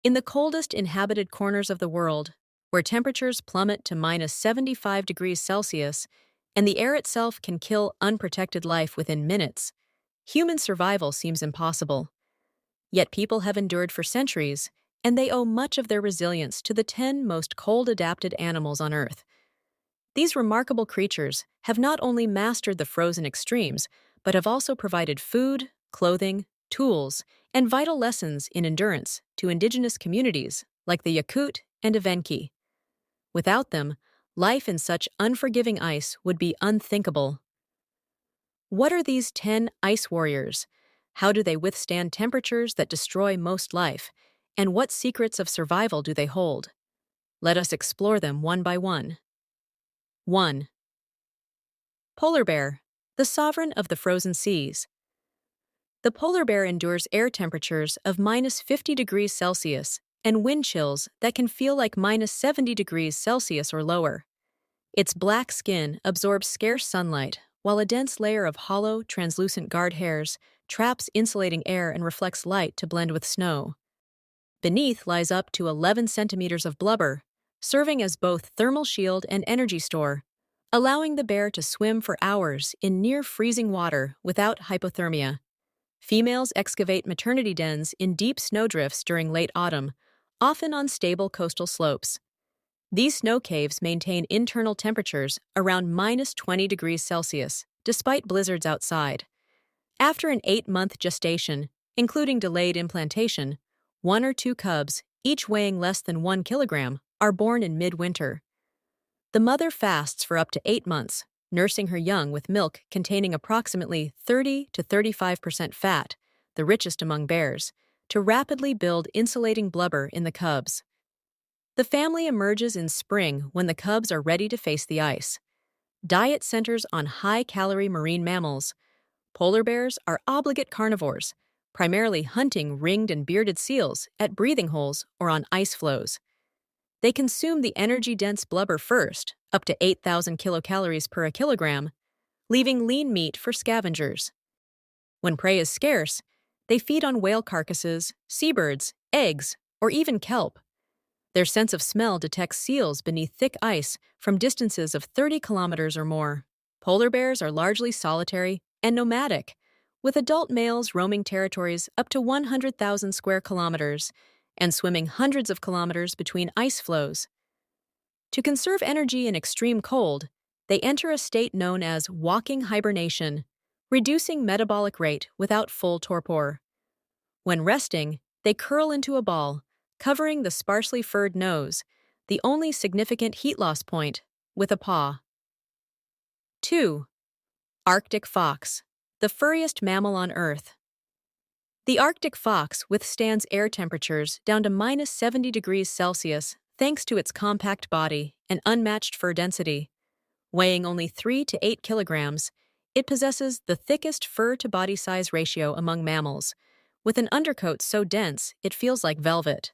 In the coldest inhabited corners of the world, where temperatures plummet to -75 degrees Celsius and the air itself can kill unprotected life within minutes, human survival seems impossible. Yet people have endured for centuries, and they owe much of their resilience to the 10 most cold-adapted animals on Earth. These remarkable creatures have not only mastered the frozen extremes, but have also provided food, clothing, tools, and vital lessons in endurance to indigenous communities like the Yakut and Evenki. Without them, life in such unforgiving ice would be unthinkable. What are these 10 ice warriors? How do they withstand temperatures that destroy most life? And what secrets of survival do they hold? Let us explore them one by one. 1. Polar bear, the sovereign of the frozen seas. The polar bear endures air temperatures of -50 degrees Celsius and wind chills that can feel like -70 degrees Celsius or lower. Its black skin absorbs scarce sunlight, while a dense layer of hollow, translucent guard hairs traps insulating air and reflects light to blend with snow. Beneath lies up to 11 centimeters of blubber, serving as both thermal shield and energy store, allowing the bear to swim for hours in near-freezing water without hypothermia. Females excavate maternity dens in deep snowdrifts during late autumn, often on stable coastal slopes. These snow caves maintain internal temperatures around -20 degrees Celsius, despite blizzards outside. After an 8-month gestation, including delayed implantation, 1 or 2 cubs, each weighing less than 1 kilogram, are born in midwinter. The mother fasts for up to 8 months, nursing her young with milk containing approximately 30 to 35% fat, the richest among bears, to rapidly build insulating blubber in the cubs. The family emerges in spring when the cubs are ready to face the ice. Diet centers on high-calorie marine mammals. Polar bears are obligate carnivores, primarily hunting ringed and bearded seals at breathing holes or on ice floes. They consume the energy-dense blubber first, up to 8,000 kilocalories per kilogram, leaving lean meat for scavengers. When prey is scarce, they feed on whale carcasses, seabirds, eggs, or even kelp. Their sense of smell detects seals beneath thick ice from distances of 30 kilometers or more. Polar bears are largely solitary and nomadic, with adult males roaming territories up to 100,000 square kilometers and swimming hundreds of kilometers between ice floes. To conserve energy in extreme cold, they enter a state known as walking hibernation, reducing metabolic rate without full torpor. When resting, they curl into a ball, covering the sparsely furred nose, the only significant heat loss point, with a paw. 2. Arctic fox, the furriest mammal on Earth. The Arctic fox withstands air temperatures down to -70 degrees Celsius thanks to its compact body and unmatched fur density. Weighing only 3 to 8 kilograms, it possesses the thickest fur-to-body size ratio among mammals, with an undercoat so dense it feels like velvet.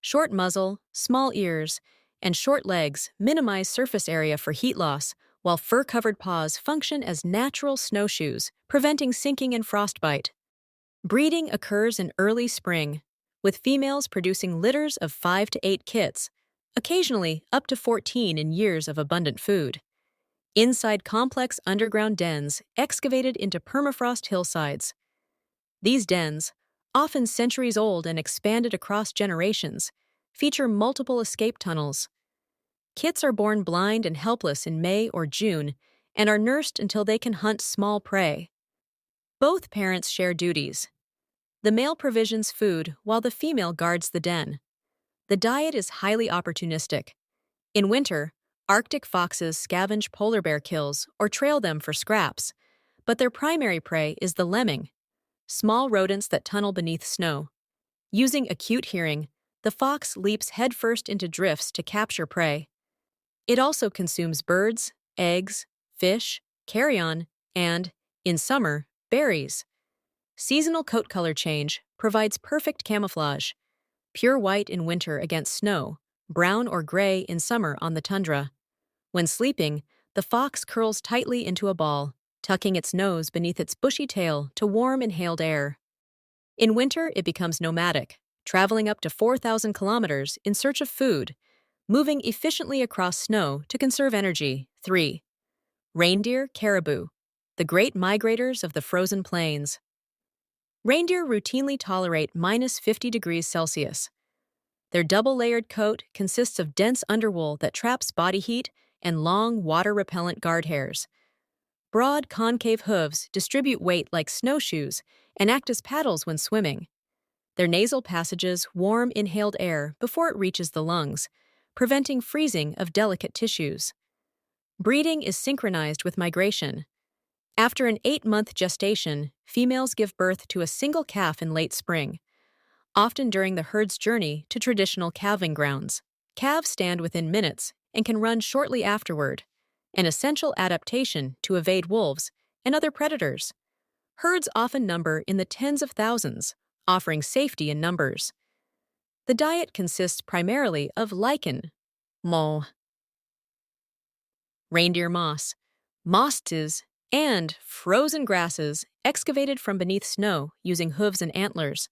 Short muzzle, small ears, and short legs minimize surface area for heat loss, while fur-covered paws function as natural snowshoes, preventing sinking and frostbite. Breeding occurs in early spring, with females producing litters of 5 to 8 kits, occasionally up to 14 in years of abundant food. Inside complex underground dens excavated into permafrost hillsides. These dens, often centuries old and expanded across generations, feature multiple escape tunnels. Kits are born blind and helpless in May or June and are nursed until they can hunt small prey. Both parents share duties. The male provisions food while the female guards the den. The diet is highly opportunistic. In winter, Arctic foxes scavenge polar bear kills or trail them for scraps, but their primary prey is the lemming, small rodents that tunnel beneath snow. Using acute hearing, the fox leaps headfirst into drifts to capture prey. It also consumes birds, eggs, fish, carrion, and, in summer, berries. Seasonal coat color change provides perfect camouflage. Pure white in winter against snow, brown or gray in summer on the tundra. When sleeping, the fox curls tightly into a ball, tucking its nose beneath its bushy tail to warm inhaled air. In winter, it becomes nomadic, traveling up to 4,000 kilometers in search of food, moving efficiently across snow to conserve energy. 3. Reindeer, caribou, the great migrators of the frozen plains. Reindeer routinely tolerate minus 50 degrees Celsius. Their double-layered coat consists of dense underwool that traps body heat and long, water-repellent guard hairs. Broad, concave hooves distribute weight like snowshoes and act as paddles when swimming. Their nasal passages warm inhaled air before it reaches the lungs, preventing freezing of delicate tissues. Breeding is synchronized with migration. After an 8-month gestation, females give birth to a single calf in late spring, often during the herd's journey to traditional calving grounds. Calves stand within minutes and can run shortly afterward, an essential adaptation to evade wolves and other predators. Herds often number in the tens of thousands, offering safety in numbers. The diet consists primarily of lichen, moh, reindeer moss, mosses, and frozen grasses excavated from beneath snow using hooves and antlers.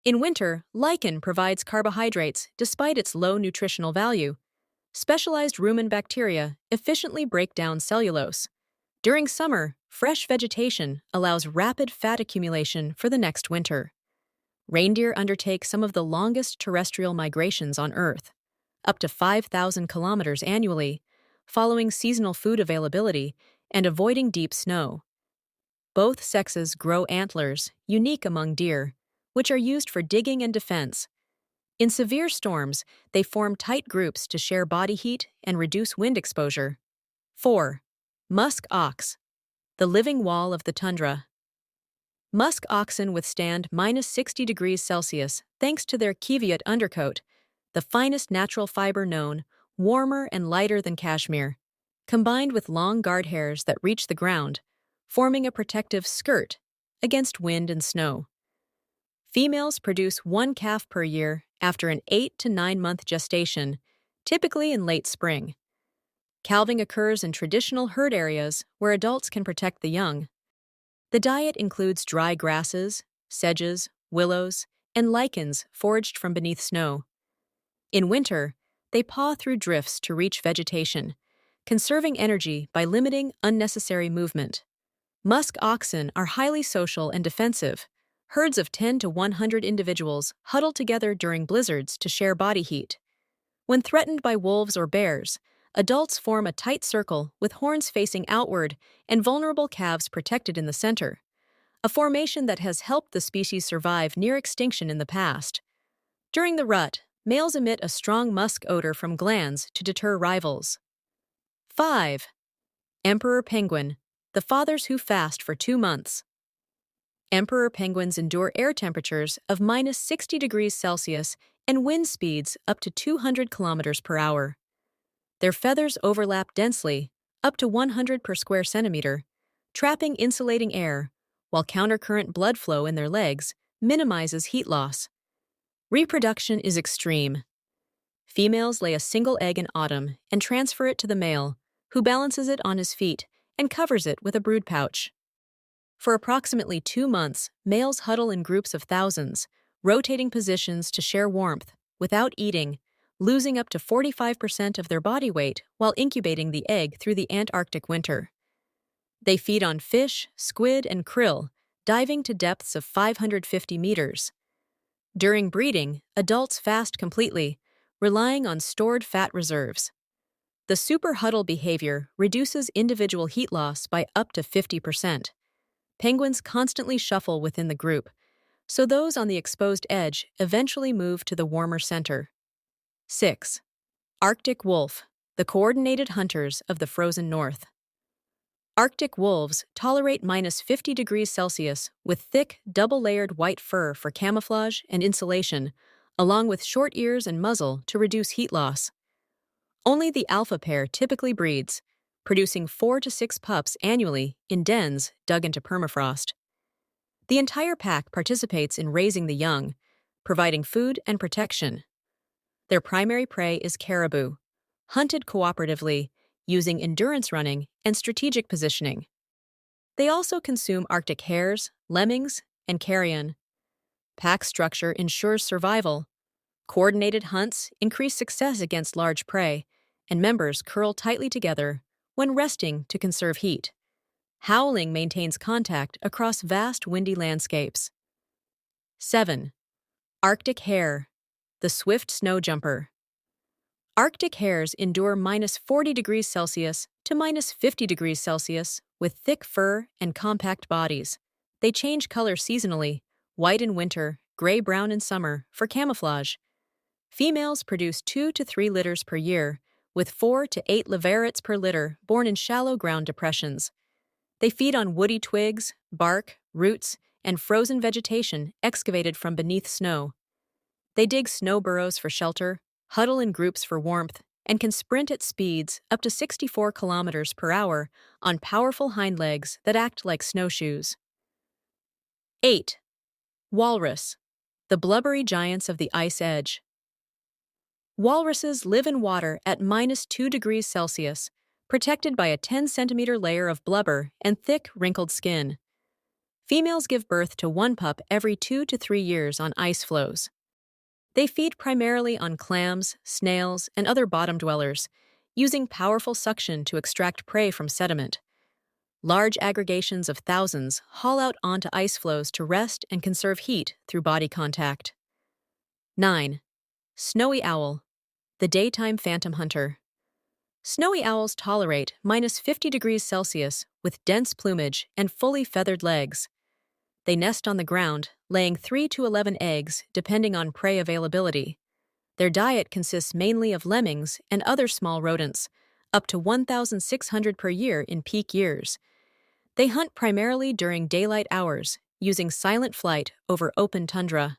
In winter, lichen provides carbohydrates despite its low nutritional value. Specialized rumen bacteria efficiently break down cellulose. During summer, fresh vegetation allows rapid fat accumulation for the next winter. Reindeer undertake some of the longest terrestrial migrations on Earth, up to 5,000 kilometers annually, following seasonal food availability and avoiding deep snow. Both sexes grow antlers, unique among deer, which are used for digging and defense. In severe storms, they form tight groups to share body heat and reduce wind exposure. 4. Musk ox, the living wall of the tundra. Musk oxen withstand minus 60 degrees Celsius thanks to their keviot undercoat, the finest natural fiber known, warmer and lighter than cashmere, combined with long guard hairs that reach the ground, forming a protective skirt against wind and snow. Females produce one calf per year after an 8 to 9 month gestation, typically in late spring. Calving occurs in traditional herd areas where adults can protect the young. The diet includes dry grasses, sedges, willows, and lichens foraged from beneath snow. In winter, they paw through drifts to reach vegetation, conserving energy by limiting unnecessary movement. Musk oxen are highly social and defensive. Herds of 10 to 100 individuals huddle together during blizzards to share body heat. When threatened by wolves or bears, adults form a tight circle with horns facing outward and vulnerable calves protected in the center, a formation that has helped the species survive near extinction in the past. During the rut, males emit a strong musk odor from glands to deter rivals. 5. Emperor penguin, the fathers who fast for 2 months. Emperor penguins endure air temperatures of minus 60 degrees Celsius and wind speeds up to 200 kilometers per hour. Their feathers overlap densely, up to 100 per square centimeter, trapping insulating air, while countercurrent blood flow in their legs minimizes heat loss. Reproduction is extreme. Females lay a single egg in autumn and transfer it to the male, who balances it on his feet and covers it with a brood pouch. For approximately 2 months, males huddle in groups of thousands, rotating positions to share warmth, without eating, losing up to 45% of their body weight while incubating the egg through the Antarctic winter. They feed on fish, squid, and krill, diving to depths of 550 meters. During breeding, adults fast completely, relying on stored fat reserves. The super huddle behavior reduces individual heat loss by up to 50%. Penguins constantly shuffle within the group, so those on the exposed edge eventually move to the warmer center. 6. Arctic wolf, the coordinated hunters of the frozen north. Arctic wolves tolerate minus 50 degrees Celsius with thick, double-layered white fur for camouflage and insulation, along with short ears and muzzle to reduce heat loss. Only the alpha pair typically breeds, producing 4 to 6 pups annually in dens dug into permafrost. The entire pack participates in raising the young, providing food and protection. Their primary prey is caribou, hunted cooperatively, using endurance running and strategic positioning. They also consume Arctic hares, lemmings, and carrion. Pack structure ensures survival. Coordinated hunts increase success against large prey, and members curl tightly together when resting to conserve heat. Howling maintains contact across vast windy landscapes. 7. Arctic hare, the swift snow jumper. Arctic hares endure -40 degrees Celsius to -50 degrees Celsius with thick fur and compact bodies. They change color seasonally, white in winter, gray-brown in summer, for camouflage. Females produce 2 to 3 litters per year, with 4 to 8 leverets per litter born in shallow ground depressions. They feed on woody twigs, bark, roots, and frozen vegetation excavated from beneath snow. They dig snow burrows for shelter, huddle in groups for warmth, and can sprint at speeds up to 64 kilometers per hour on powerful hind legs that act like snowshoes. 8. Walrus, the blubbery giants of the ice edge. Walruses live in water at -2 degrees Celsius, protected by a 10-centimeter layer of blubber and thick, wrinkled skin. Females give birth to one pup every 2 to 3 years on ice floes. They feed primarily on clams, snails, and other bottom dwellers, using powerful suction to extract prey from sediment. Large aggregations of thousands haul out onto ice floes to rest and conserve heat through body contact. 9. Snowy owl, the daytime phantom hunter. Snowy owls tolerate -50 degrees Celsius with dense plumage and fully feathered legs. They nest on the ground, laying 3 to 11 eggs depending on prey availability. Their diet consists mainly of lemmings and other small rodents, up to 1,600 per year in peak years. They hunt primarily during daylight hours, using silent flight over open tundra.